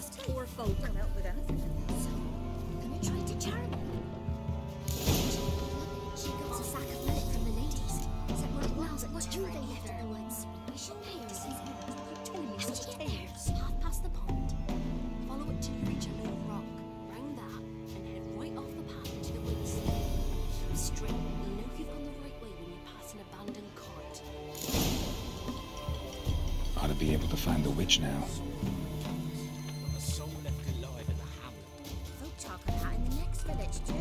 us poor folk. Can't help with anything. So, gonna try to charm her. She got a sack of millet from the ladies. Said what it was, what do they left in the woods? How do you get there? Half past the pond. Follow it till you reach a low rock. Round that, and head right off the path into the woods. Keep straight. You'll know you've gone the right way when you pass an abandoned cart. Ought to be able to find the witch now. Folk talk of that in the next village too.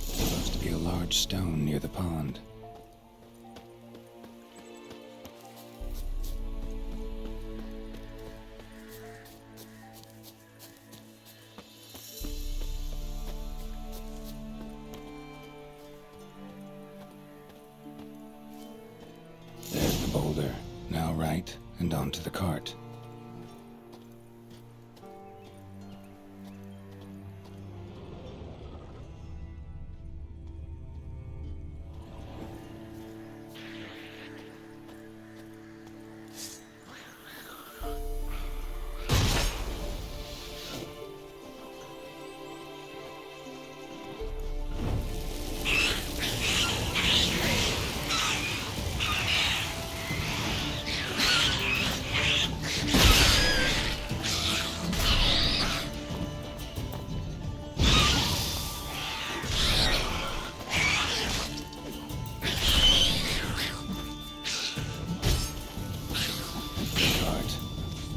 Supposed to be a large stone near the pond. There's the boulder. Now right, and onto the cart.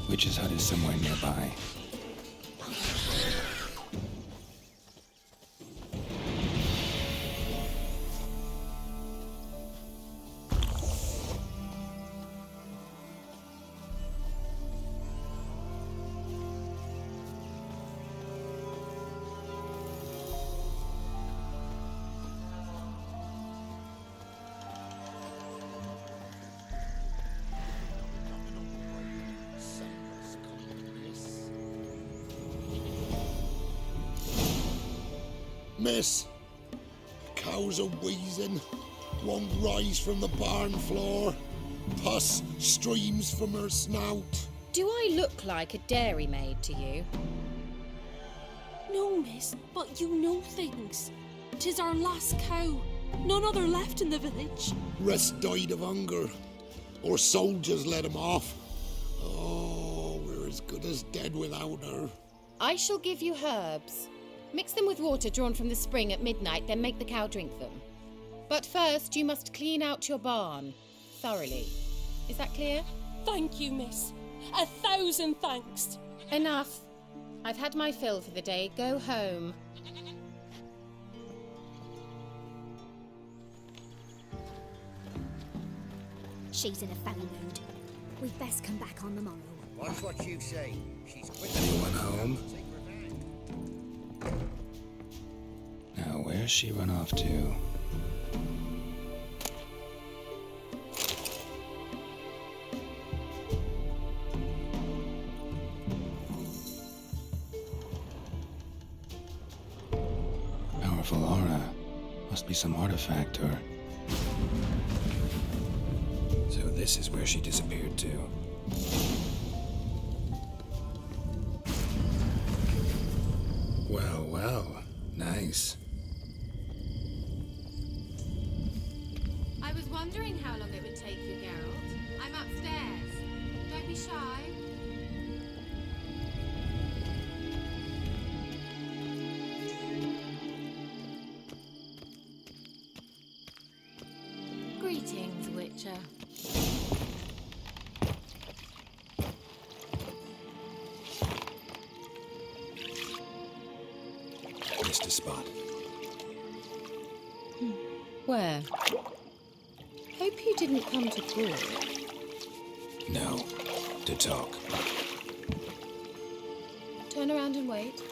Witch's hut is somewhere nearby. Miss, cows are wheezing, won't rise from the barn floor, pus streams from her snout. Do I look like a dairymaid to you? No, miss, but you know things. 'Tis our last cow. None other left in the village. Rest died of hunger, or soldiers let him off. Oh, we're as good as dead without her. I shall give you herbs. Mix them with water drawn from the spring at midnight, then make the cow drink them. But first, you must clean out your barn thoroughly. Is that clear? Thank you, miss. 1,000 thanks. Enough. I've had my fill for the day. Go home. She's in a foul mood. We'd best come back on the morrow. Watch what you say. She's quick. Anyone home? Now, where's she run off to? Powerful aura. Must be some artifact or... So this is where she disappeared to. Well, well. Nice. I was wondering how long it would take you, Geralt. I'm upstairs. Don't be shy. Greetings, Witcher. Missed a spot. Where? Hope you didn't come to talk. No, to talk. Turn around and wait.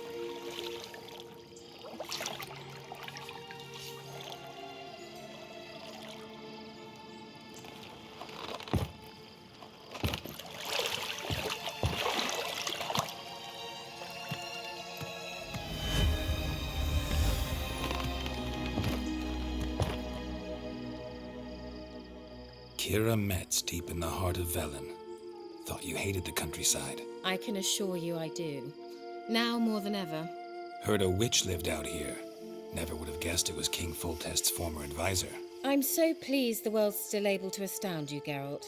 Keira Metz, deep in the heart of Velen. Thought you hated the countryside. I can assure you I do. Now more than ever. Heard a witch lived out here. Never would have guessed it was King Foltest's former advisor. I'm so pleased the world's still able to astound you, Geralt.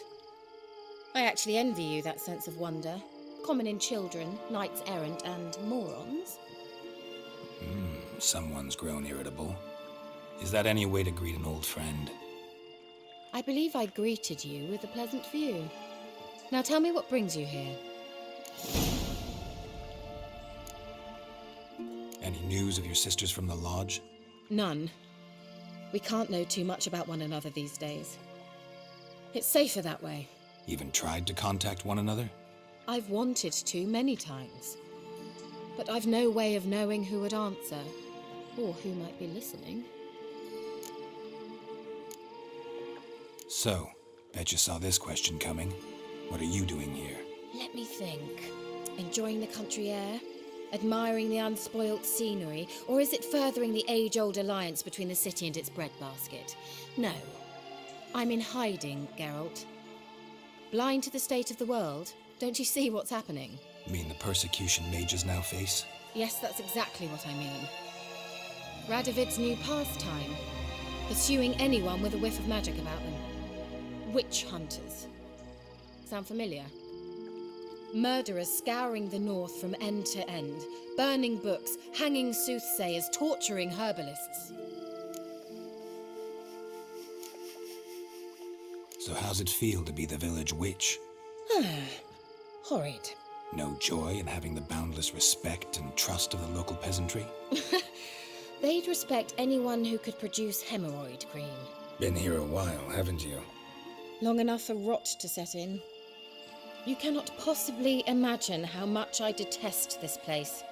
I actually envy you that sense of wonder. Common in children, knights errant, and morons. Someone's grown irritable. Is that any way to greet an old friend? I believe I greeted you with a pleasant view. Now tell me what brings you here. Any news of your sisters from the lodge? None. We can't know too much about one another these days. It's safer that way. Even tried to contact one another? I've wanted to many times. But I've no way of knowing who would answer, or who might be listening. So, bet you saw this question coming. What are you doing here? Let me think. Enjoying the country air? Admiring the unspoilt scenery? Or is it furthering the age-old alliance between the city and its breadbasket? No. I'm in hiding, Geralt. Blind to the state of the world? Don't you see what's happening? You mean the persecution mages now face? Yes, that's exactly what I mean. Radovid's new pastime. Pursuing anyone with a whiff of magic about them. Witch hunters. Sound familiar? Murderers scouring the north from end to end, burning books, hanging soothsayers, torturing herbalists. So how's it feel to be the village witch? Horrid. No joy in having the boundless respect and trust of the local peasantry? They'd respect anyone who could produce hemorrhoid cream. Been here a while, haven't you? Long enough for rot to set in. You cannot possibly imagine how much I detest this place.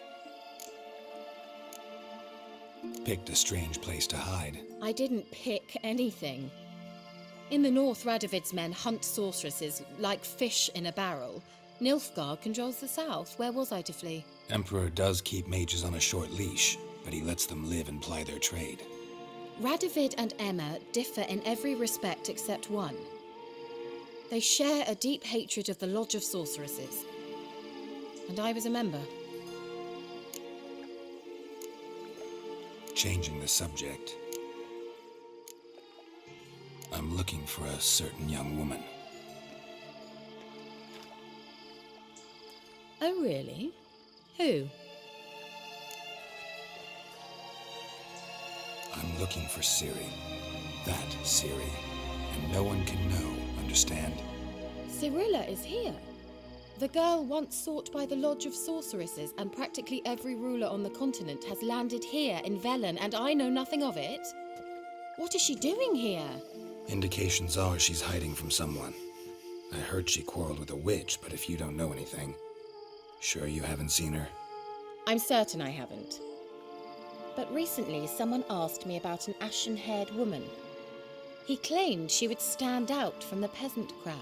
Picked a strange place to hide. I didn't pick anything. In the north, Radovid's men hunt sorceresses like fish in a barrel. Nilfgaard controls the south. Where was I to flee? Emperor does keep mages on a short leash, but he lets them live and ply their trade. Radovid and Emma differ in every respect except one. They share a deep hatred of the Lodge of Sorceresses. And I was a member. Changing the subject. I'm looking for a certain young woman. Oh, really? Who? I'm looking for Ciri. That Ciri. And no one can know, understand? Cirilla is here. The girl once sought by the Lodge of Sorceresses, and practically every ruler on the continent has landed here in Velen, and I know nothing of it. What is she doing here? Indications are she's hiding from someone. I heard she quarreled with a witch, but if you don't know anything, sure you haven't seen her? I'm certain I haven't. But recently someone asked me about an ashen-haired woman. He claimed she would stand out from the peasant crowd.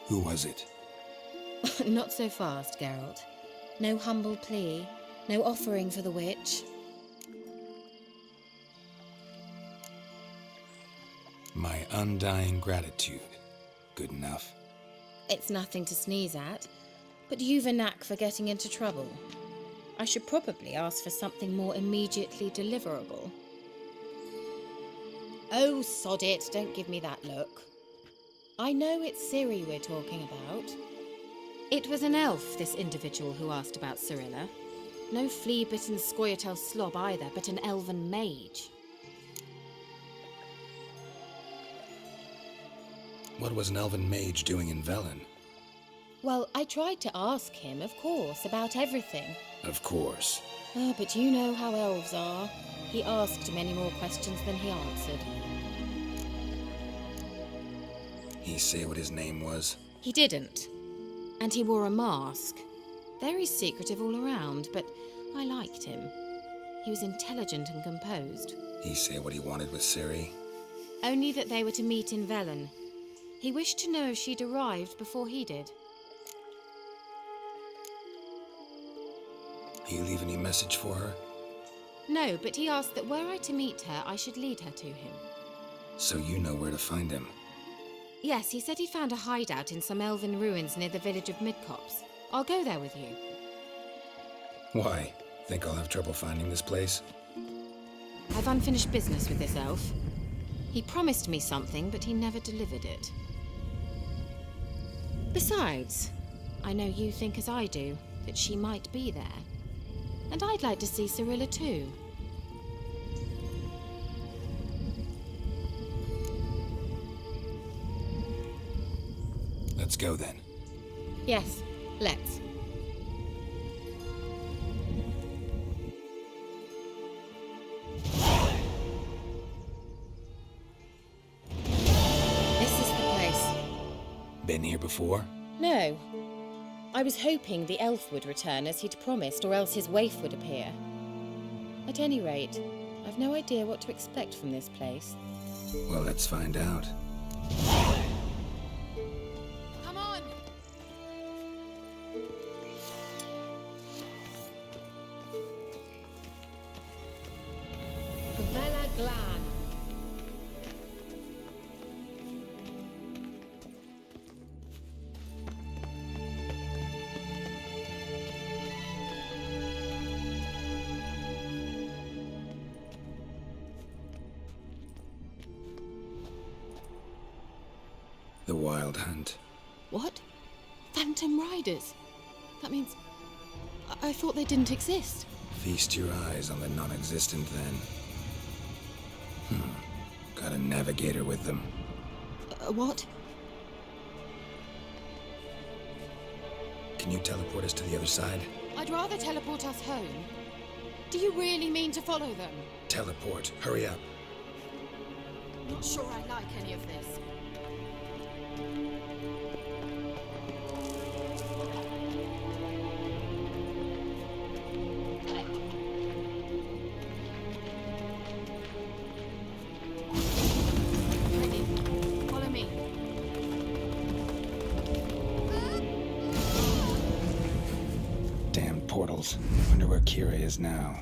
Who was it? Not so fast, Geralt. No humble plea, no offering for the witch. My undying gratitude. Good enough. It's nothing to sneeze at, but you've a knack for getting into trouble. I should probably ask for something more immediately deliverable. Oh, sod it, don't give me that look. I know it's Ciri we're talking about. It was an elf, this individual who asked about Cirilla. No flea-bitten Scoia'tael slob either, but an elven mage. What was an elven mage doing in Velen? Well, I tried to ask him, of course, about everything. Of course. Oh, but you know how elves are. He asked many more questions than he answered. He say what his name was? He didn't. And he wore a mask. Very secretive all around, but I liked him. He was intelligent and composed. He say what he wanted with Ciri? Only that they were to meet in Velen. He wished to know if she'd arrived before he did. He leave any message for her? No, but he asked that were I to meet her, I should lead her to him. So you know where to find him. Yes, he said he found a hideout in some elven ruins near the village of Midcopse. I'll go there with you. Why? Think I'll have trouble finding this place? I've unfinished business with this elf. He promised me something, but he never delivered it. Besides, I know you think as I do, that she might be there. And I'd like to see Cirilla too. Let's go then. Yes, let's. This is the place. Been here before? No. I was hoping the elf would return as he'd promised, or else his waif would appear. At any rate, I've no idea what to expect from this place. Well, let's find out. Come on! Bella Glan. The Wild Hunt. What? Phantom Riders? That means... I thought they didn't exist. Feast your eyes on the non-existent then. Got a navigator with them. What? Can you teleport us to the other side? I'd rather teleport us home. Do you really mean to follow them? Teleport. Hurry up. Not sure I like any of this. Ready. Follow me. Damn portals. Wonder where Keira is now.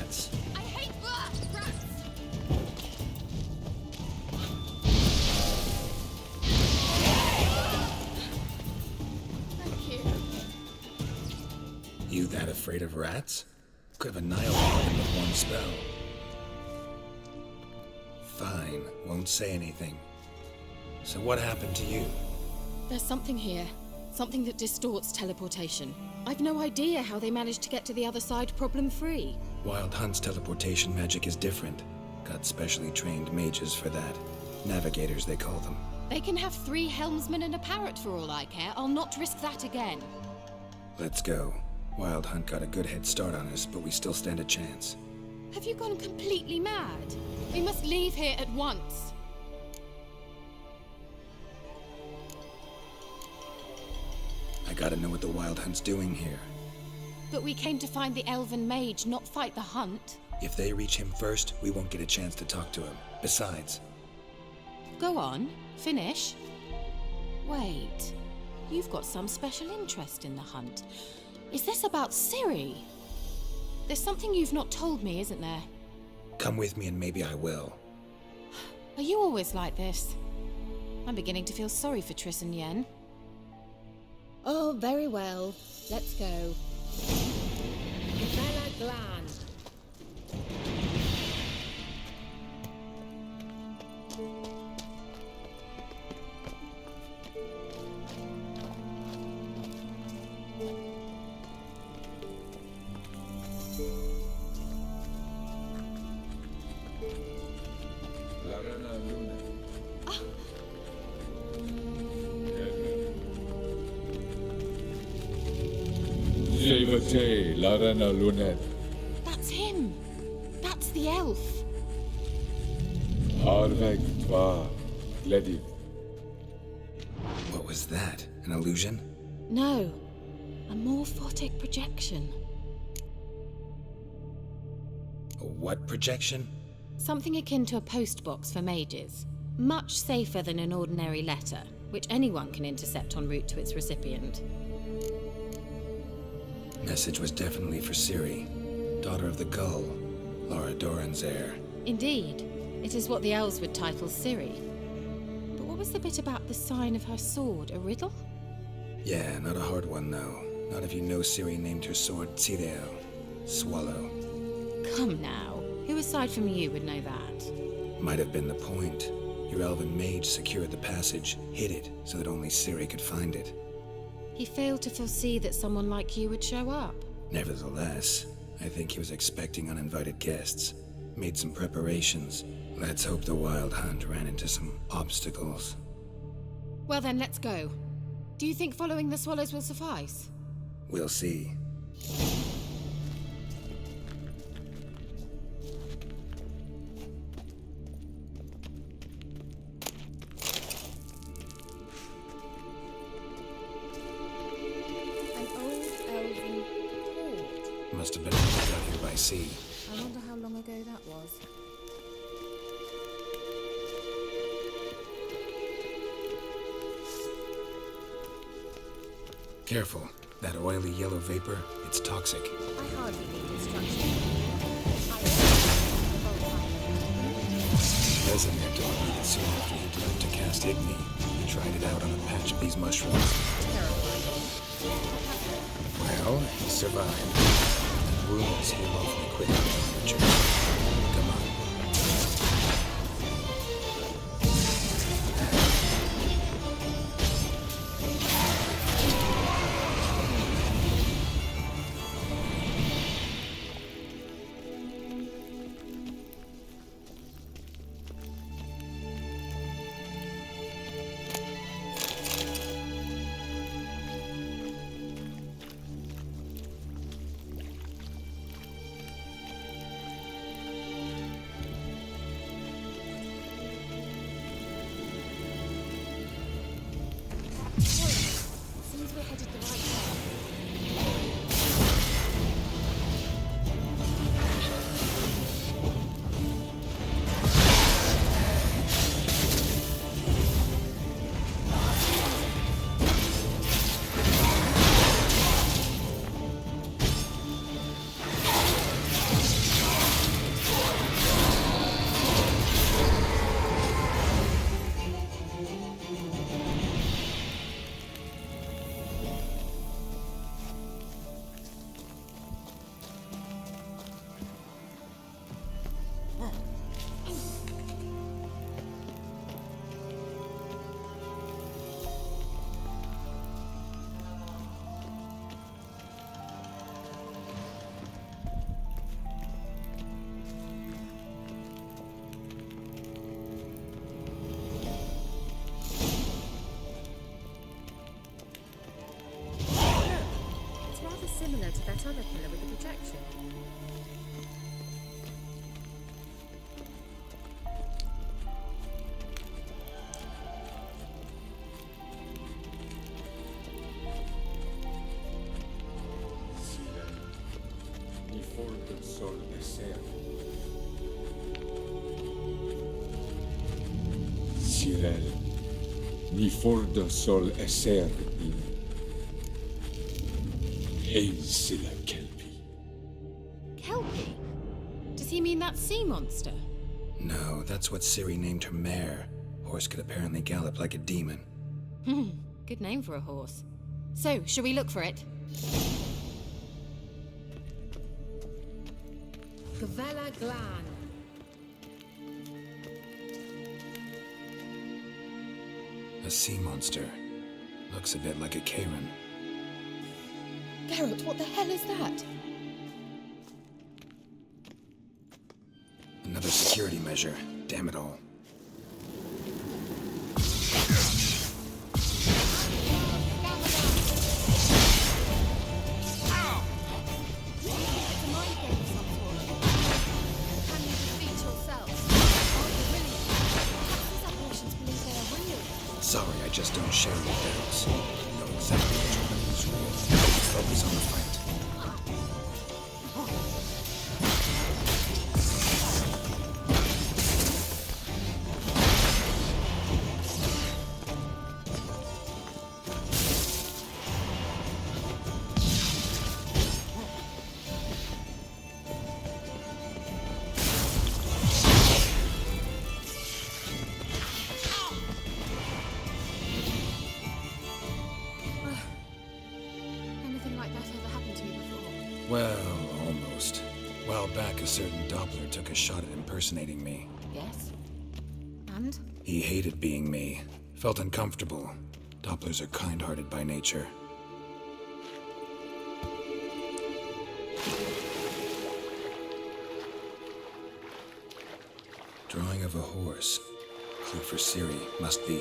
rats. I hate rats! Thank you. You that afraid of rats? Could have annihilated them with one spell. Fine, won't say anything. So what happened to you? There's something here. Something that distorts teleportation. I've no idea how they managed to get to the other side problem-free. Wild Hunt's teleportation magic is different. Got specially trained mages for that. Navigators, they call them. They can have 3 helmsmen and a parrot for all I care. I'll not risk that again. Let's go. Wild Hunt got a good head start on us, but we still stand a chance. Have you gone completely mad? We must leave here at once. I gotta know what the Wild Hunt's doing here. But we came to find the Elven mage, not fight the hunt. If they reach him first, we won't get a chance to talk to him. Besides... Go on, finish. Wait, you've got some special interest in the hunt. Is this about Ciri? There's something you've not told me, isn't there? Come with me and maybe I will. Are you always like this? I'm beginning to feel sorry for Triss and Yen. Oh, very well. Let's go. Bella Glan. That's him. That's the elf. What was that? An illusion? No, a morphotic projection. A what projection? Something akin to a postbox for mages. Much safer than an ordinary letter, which anyone can intercept en route to its recipient. Message was definitely for Ciri, daughter of the Gull, Lara Doran's heir. Indeed, it is what the elves would title Ciri. But what was the bit about the sign of her sword? A riddle? Yeah, not a hard one though. Not if you know Ciri named her sword Ciri, swallow. Come now, who aside from you would know that? Might have been the point. Your elven mage secured the passage, hid it, so that only Ciri could find it. He failed to foresee that someone like you would show up. Nevertheless, I think he was expecting uninvited guests. Made some preparations. Let's hope the Wild Hunt ran into some obstacles. Well then, let's go. Do you think following the swallows will suffice? We'll see. An old elven port. Must have been able to get here by sea. I wonder how long ago that was. Careful. That oily yellow vapor, it's toxic. I hardly need instruction. Resident told me that soon after he'd learned to cast Igni, he tried it out on a patch of these mushrooms. Well, he survived. And wounds heal awfully quickly, Richard. Come on. other pillar with the projection. Ni for del sol eser. Cyril, ni for del sol eser in. Hail Silla Kelpie. Kelpie? Does he mean that sea monster? No, that's what Ciri named her mare. Horse could apparently gallop like a demon. Good name for a horse. So, shall we look for it? Gavella Glan. A sea monster. Looks a bit like a Karen. Geralt, what the hell is that? Another security measure. Damn it all. Sorry, I just don't share your doubts. You know exactly which one is real. Focus on the fight. Well, almost. A while back, a certain Doppler took a shot at impersonating me. Yes? And? He hated being me. Felt uncomfortable. Dopplers are kind-hearted by nature. Drawing of a horse. Clue for Ciri. Must be.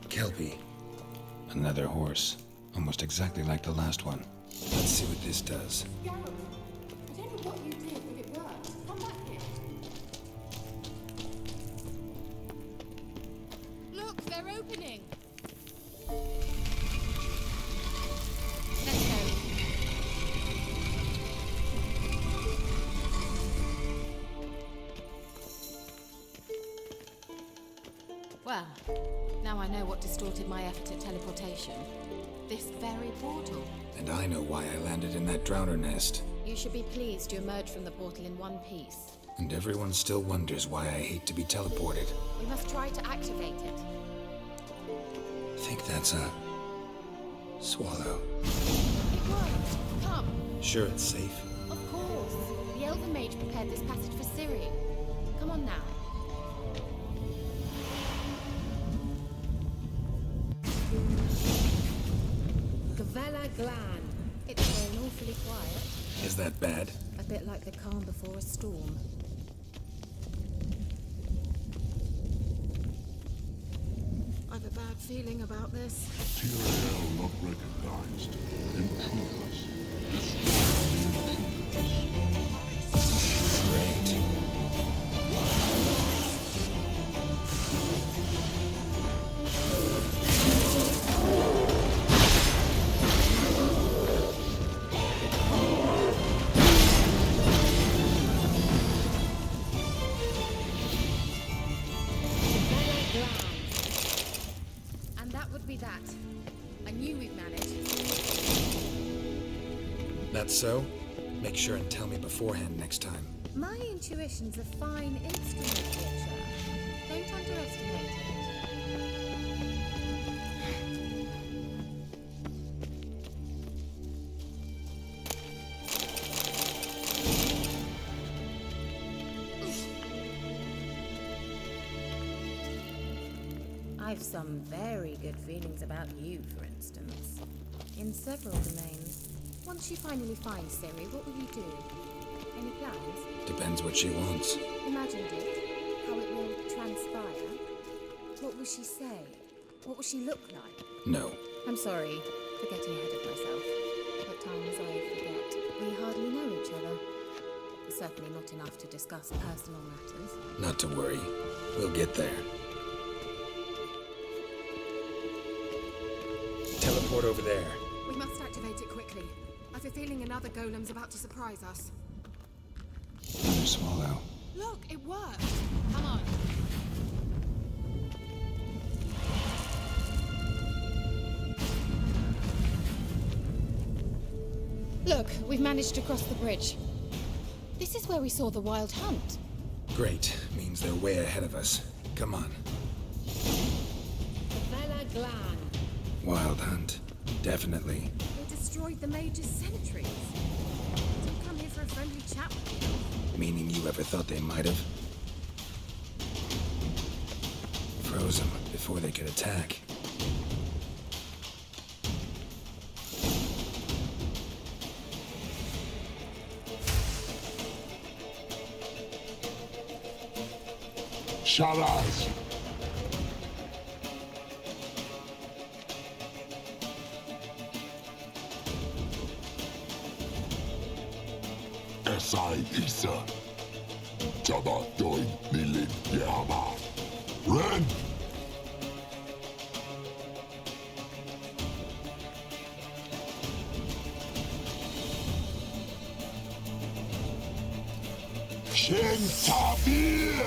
Kelpie. Another horse. Almost exactly like the last one. Let's see what this does. Geralt, I don't know what you did, but it worked. Come back here. Look, they're opening! Let's go. Well, now I know what distorted my effort at teleportation. This very portal. And I know why I landed in that drowner nest. You should be pleased you emerged from the portal in one piece. And everyone still wonders why I hate to be teleported. We must try to activate it. Think that's a... swallow. It worked. Come. Sure it's safe? Of course. The Elven mage prepared this passage for Ciri. Come on now. Gavella Glan. It's going awfully quiet. Is that bad? A bit like the calm before a storm. I've a bad feeling about this. Material not recognized. Intruders. Great. And that would be that. I knew we'd manage. That's so? Make sure and tell me beforehand next time. My intuition's a fine instrument, Witcher. Don't underestimate it. I've some very good feelings about you, for instance. In several domains. Once you finally find Ciri, what will you do? Any plans? Depends what she wants. Imagined it. How it will transpire. What will she say? What will she look like? No. I'm sorry for getting ahead of myself. At times I forget we hardly know each other. Certainly not enough to discuss personal matters. Not to worry. We'll get there. Teleport over there. We must activate it quickly. I've a feeling another golem's about to surprise us. Another swallow. Look, it worked! Come on. Look, we've managed to cross the bridge. This is where we saw the wild hunt. Great. Means they're way ahead of us. Come on. Vela Glan. Wild hunt. Definitely. They destroyed the mage's sentries. Didn't come here for a friendly chat with you. Meaning you ever thought they might have? Froze them before they could attack. Sharaz! Esai Isa. Jabba Doin Milin Yama. Ren! Shin Tabir!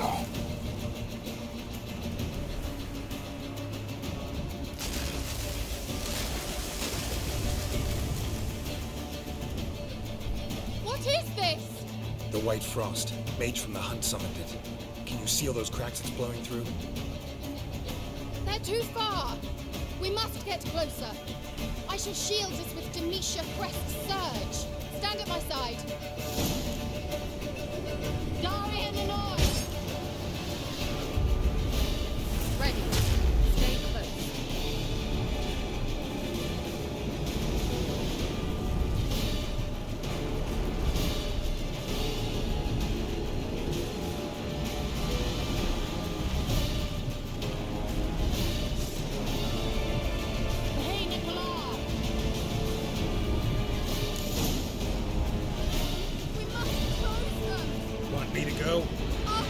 What is this? The White Frost. Mage from the hunt summoned it. Can you see all those cracks it's blowing through? They're too far. We must get closer. I shall shield us with Demetia Crest Surge. Stand at my side. Dari in the north. Ready. Stay close. Hey, Nicola! We must close them! Want me to go? I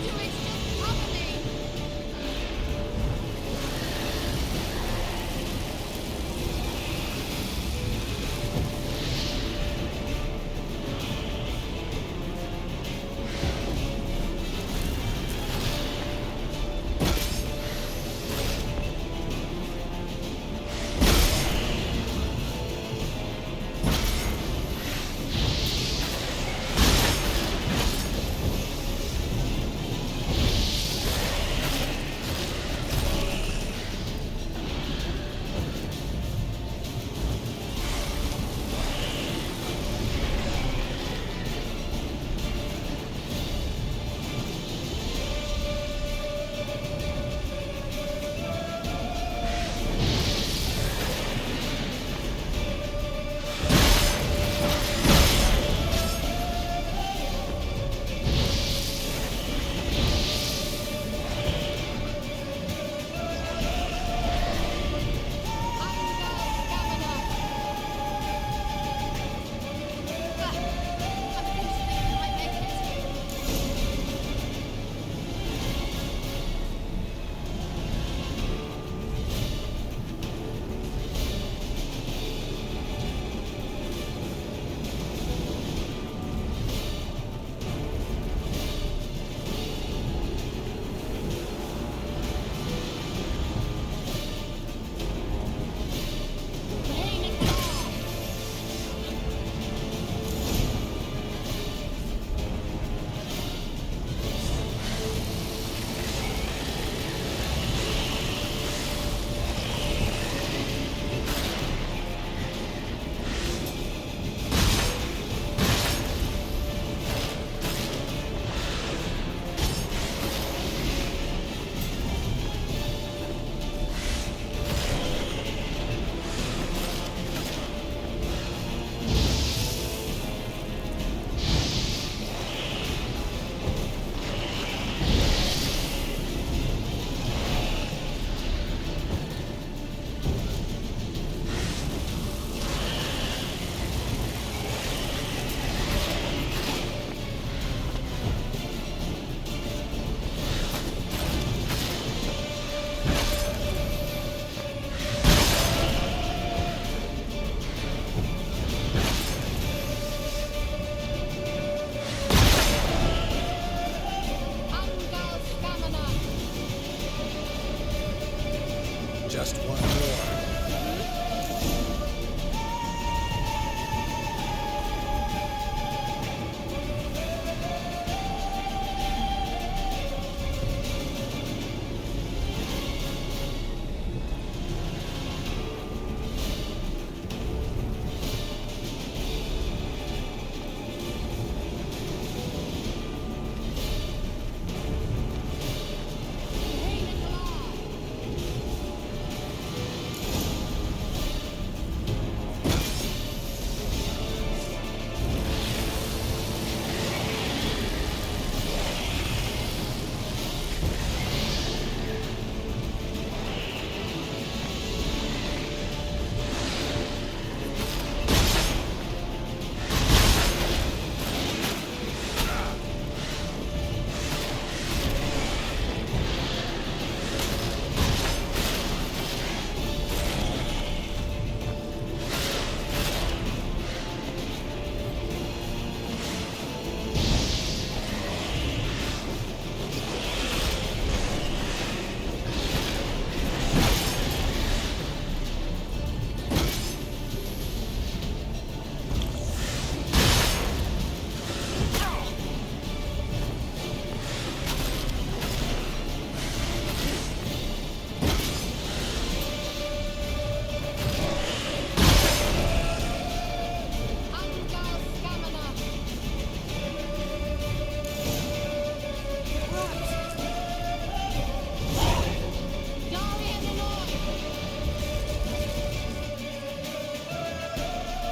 Just one more.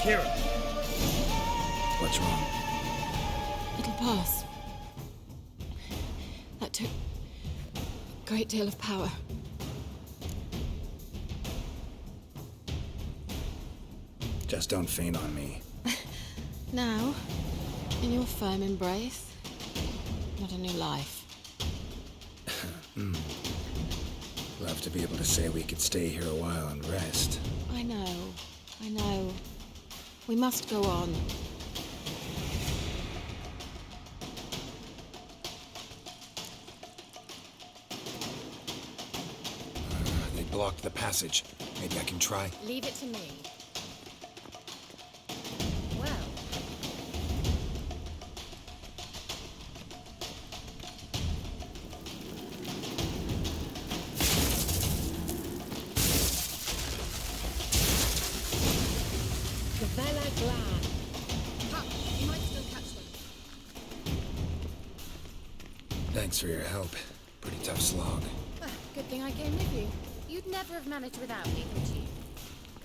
Keira! What's wrong? It'll pass. That took a great deal of power. Just don't faint on me. Now, in your firm embrace, not a new life. Love to be able to say we could stay here a while and rest. I know. We must go on. They blocked the passage. Maybe I can try. Leave it to me. Well, you might still catch them. Thanks for your help. Pretty tough slog. Well, good thing I came with you. You'd never have managed without me, would you?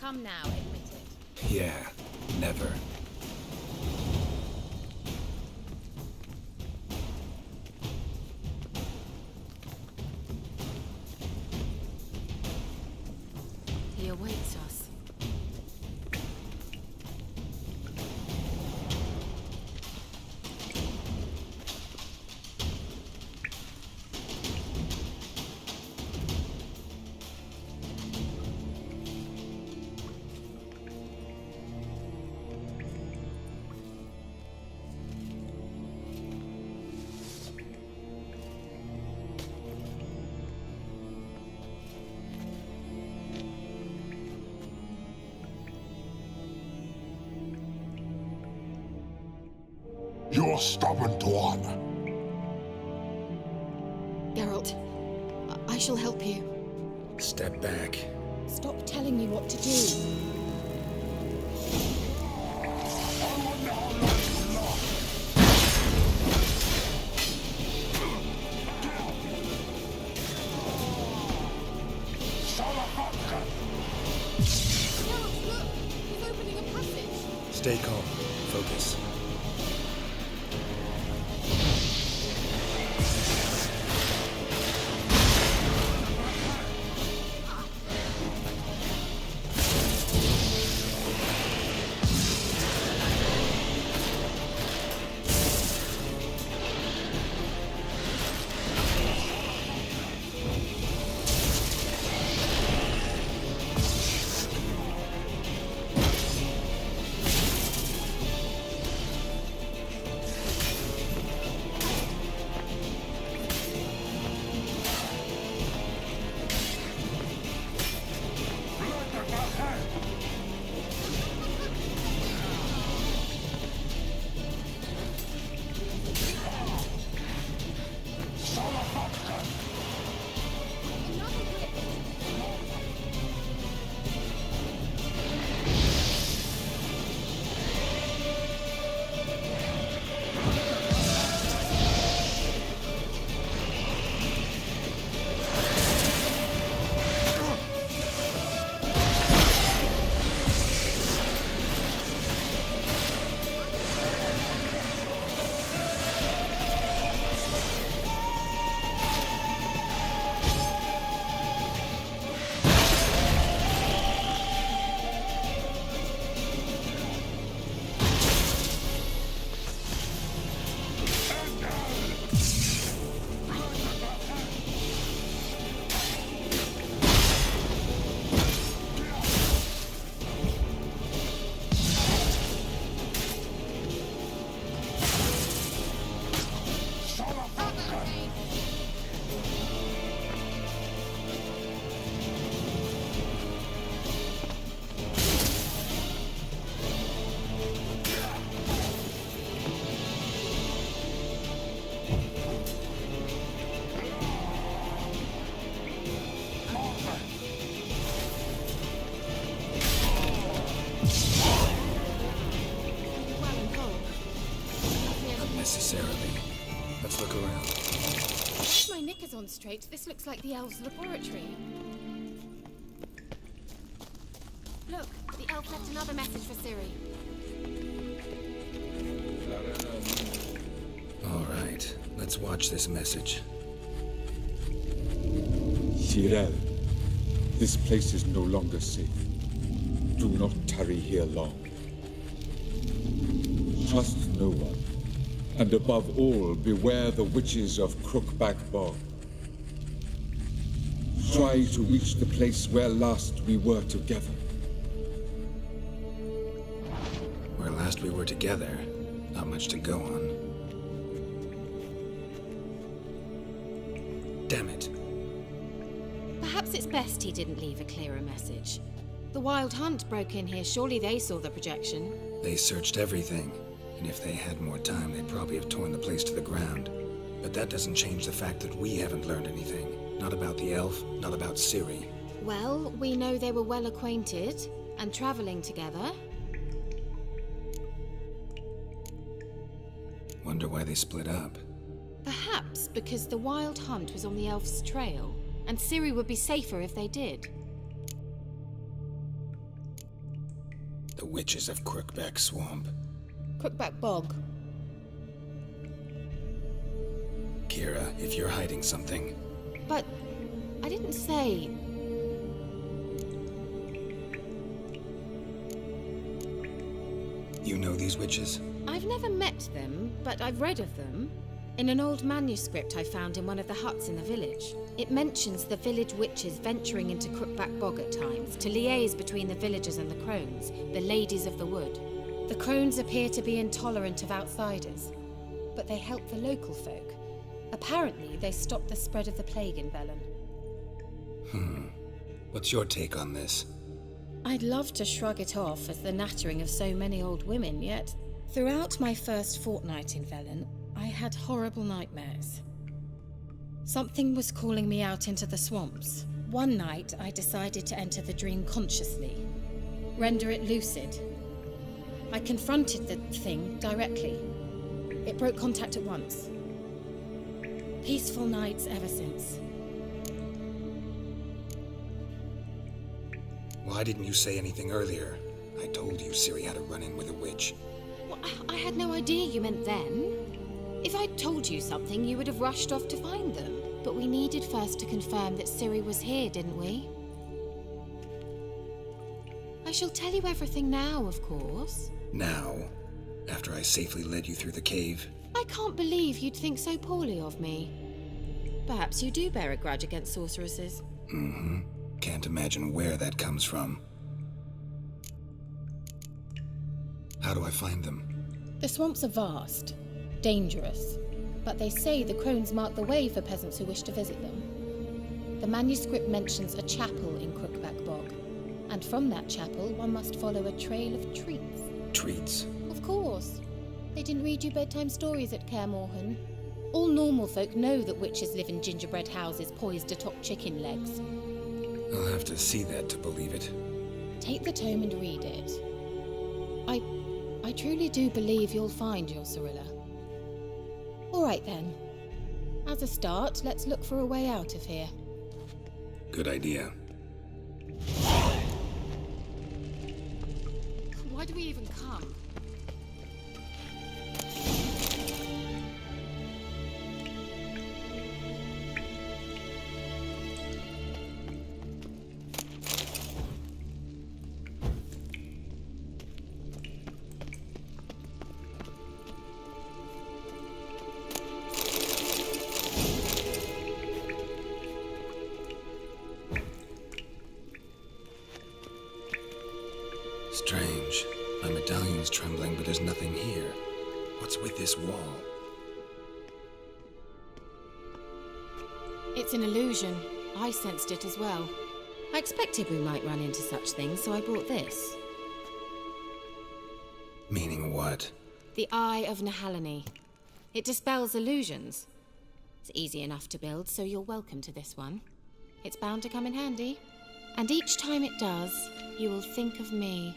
Come now, admit it. Yeah, never. He awaits us. You're stubborn twat. Geralt, I shall help you. Step back. Stop telling me what to do. Stay calm. Focus. concentrate. This looks like the elves' laboratory. Look, the elf left another message for Ciri. All right, let's watch this message. Ciri, this place is no longer safe. Do not tarry here long. Trust no one, and above all, beware the witches of Crookback Bog. Try to reach the place where last we were together. Where last we were together, not much to go on. Damn it. Perhaps it's best he didn't leave a clearer message. The Wild Hunt broke in here. Surely they saw the projection. They searched everything, and if they had more time, they'd probably have torn the place to the ground. But that doesn't change the fact that we haven't learned anything. Not about the elf, not about Ciri. Well, we know they were well acquainted and traveling together. Wonder why they split up. Perhaps because the Wild Hunt was on the elf's trail, and Ciri would be safer if they did. The witches of Crookback Swamp. Crookback Bog. Keira, if you're hiding something... But I didn't say... You know these witches? I've never met them, but I've read of them. In an old manuscript I found in one of the huts in the village, it mentions the village witches venturing into Crookback Bog at times to liaise between the villagers and the crones, the ladies of the wood. The crones appear to be intolerant of outsiders, but they help the local folk. Apparently, they stopped the spread of the plague in Velen. What's your take on this? I'd love to shrug it off as the nattering of so many old women, yet throughout my first fortnight in Velen, I had horrible nightmares. Something was calling me out into the swamps. One night, I decided to enter the dream consciously, render it lucid. I confronted the thing directly. It broke contact at once. Peaceful nights ever since. Why didn't you say anything earlier? I told you Ciri had a run-in with a witch. Well, I had no idea you meant then. If I'd told you something, you would have rushed off to find them. But we needed first to confirm that Ciri was here, didn't we? I shall tell you everything now, of course. Now? After I safely led you through the cave? I can't believe you'd think so poorly of me. Perhaps you do bear a grudge against sorceresses. Mm-hmm. Can't imagine where that comes from. How do I find them? The swamps are vast, dangerous, but they say the crones mark the way for peasants who wish to visit them. The manuscript mentions a chapel in Crookback Bog, and from that chapel one must follow a trail of treats. Treats? Of course. They didn't read you bedtime stories at Kaer Morhen. All normal folk know that witches live in gingerbread houses poised atop chicken legs. I'll have to see that to believe it. Take the tome and read it. I truly do believe you'll find your Cirilla. All right then. As a start, let's look for a way out of here. Good idea. Why do we even come? Strange. My medallion's trembling, but there's nothing here. What's with this wall? It's an illusion. I sensed it as well. I expected we might run into such things, so I brought this. Meaning what? The Eye of Nahalani. It dispels illusions. It's easy enough to build, so you're welcome to this one. It's bound to come in handy. And each time it does, you will think of me.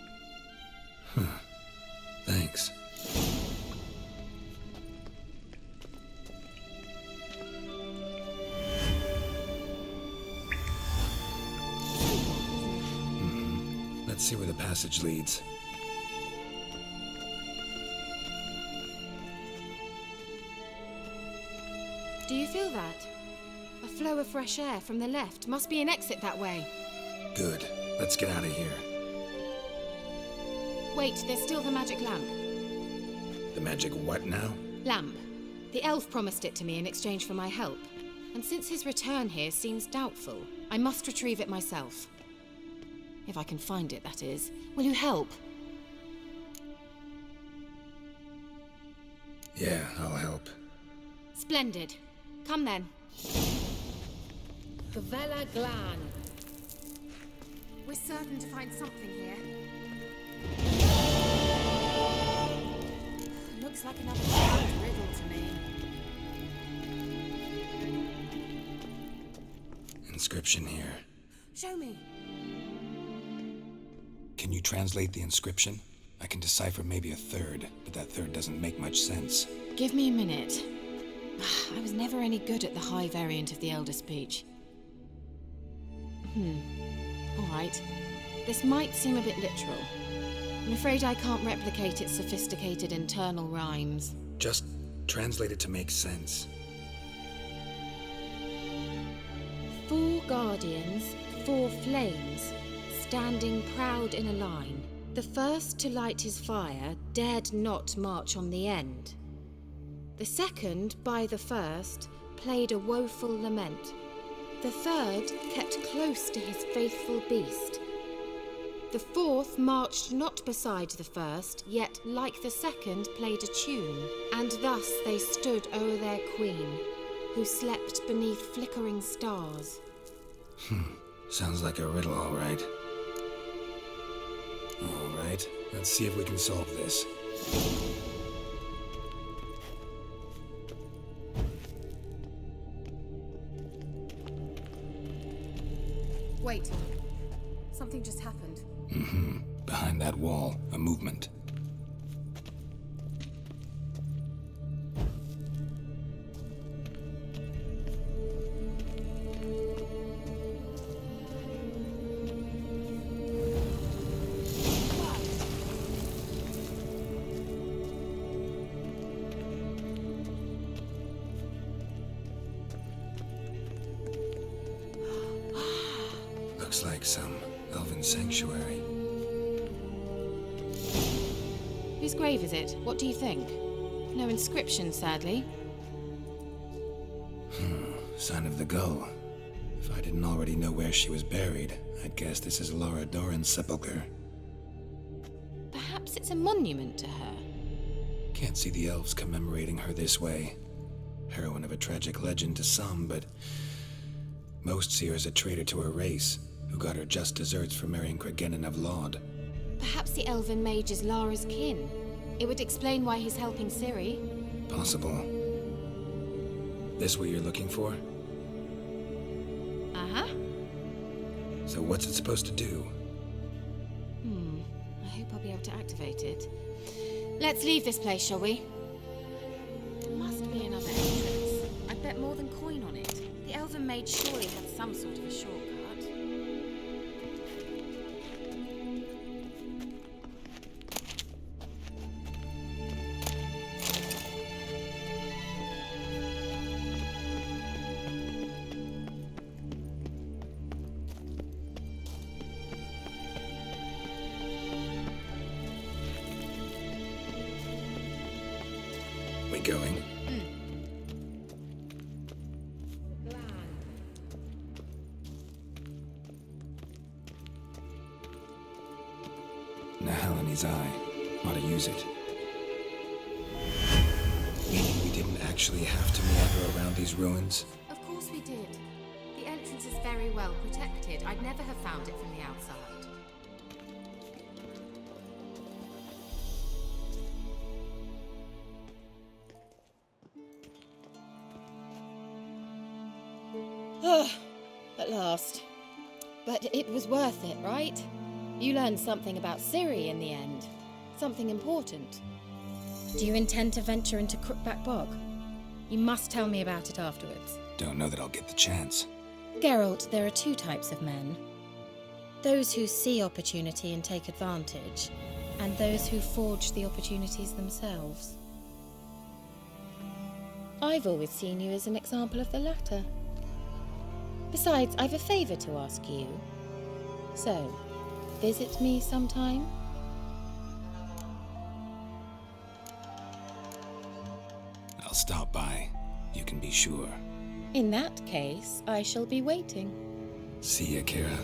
Thanks. Let's see where the passage leads. Do you feel that? A flow of fresh air from the left. Must be an exit that way. Good. Let's get out of here. Wait, there's still the magic lamp. The magic what now? Lamp. The elf promised it to me in exchange for my help. And since his return here seems doubtful, I must retrieve it myself. If I can find it, that is. Will you help? Yeah, I'll help. Splendid. Come then. Gavella Glan. We're certain to find something here. Looks like another old riddle to me. Inscription here. Show me. Can you translate the inscription? I can decipher maybe a third, but that third doesn't make much sense. Give me a minute. I was never any good at the high variant of the Elder Speech. All right. This might seem a bit literal. I'm afraid I can't replicate its sophisticated internal rhymes. Just translate it to make sense. 4 guardians, 4 flames, standing proud in a line. The first to light his fire dared not march on the end. The second, by the first, played a woeful lament. The third kept close to his faithful beast. The fourth marched not beside the first, yet, like the second, played a tune. And thus they stood o'er their queen, who slept beneath flickering stars. Sounds like a riddle, all right. All right, let's see if we can solve this. Wait. Something just happened. Behind that wall, a movement. Looks like some Elven sanctuary. Whose grave is it? What do you think? No inscription, sadly. Sign of the gull. If I didn't already know where she was buried, I'd guess this is Laura Doran's sepulchre. Perhaps it's a monument to her. Can't see the elves commemorating her this way. Heroine of a tragic legend to some, but most see her as a traitor to her race, who got her just deserts for marrying Cregennan of Laud. Perhaps the Elven mage is Lara's kin. It would explain why he's helping Ciri. Possible. This what you're looking for? Uh-huh. So what's it supposed to do? I hope I'll be able to activate it. Let's leave this place, shall we? There must be another entrance. I'd bet more than coin on it. The Elven mage surely had some sort of a shortcut. We going? Nahal in his eye. Ought to use it. Meaning we didn't actually have to meander around these ruins? Of course we did. The entrance is very well protected. I'd never have found it from the outside. At last. But it was worth it, right? You learned something about Ciri in the end. Something important. Do you intend to venture into Crookback Bog? You must tell me about it afterwards. Don't know that I'll get the chance. Geralt, there are 2 types of men. Those who see opportunity and take advantage, and those who forge the opportunities themselves. I've always seen you as an example of the latter. Besides, I've a favour to ask you. So, visit me sometime? I'll stop by. You can be sure. In that case, I shall be waiting. See ya, Keira.